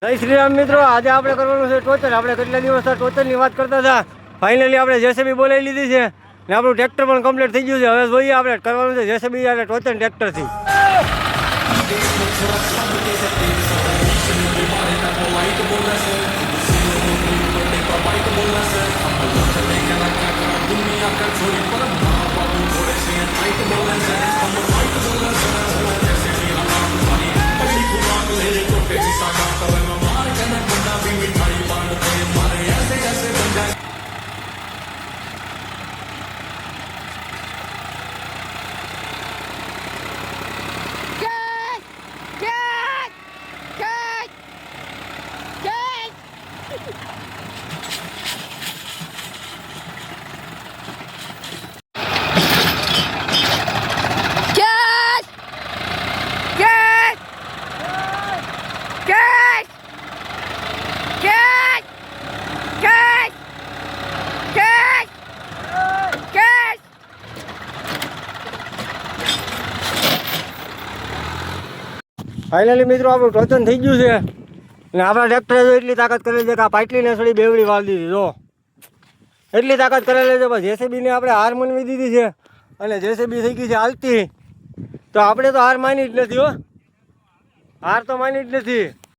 જય શ્રી રામ મિત્રો, આજે આપણે કરવાનું છે ટોચર. આપણે કેટલા દિવસ ટોચરની વાત કરતા હતા. ફાઇનલી આપણે જેસીબી બોલાવી લીધી છે ને આપણું ટ્રેક્ટર પણ કમ્પ્લીટ થઈ ગયું છે. હવે જોઈએ આપણે કરવાનું છે જેસીબી અને ટોચર ટ્રેક્ટરથી. ફાઇનલી મિત્રો આપણું ટોચન થઈ ગયું છે ને આપણા ટ્રેક્ટરે એટલી તાકાત કરેલી છે કે આ પાટલીને સડી બેવડી વાળી દીધી. જો એટલી તાકાત કરેલી છે. પણ જેસીબીને આપણે હાર માનવી દીધી છે અને જેસીબી થઈ ગઈ છે હાલતી. તો આપણે તો હાર માની જ નથી હો, હાર તો માની જ નથી.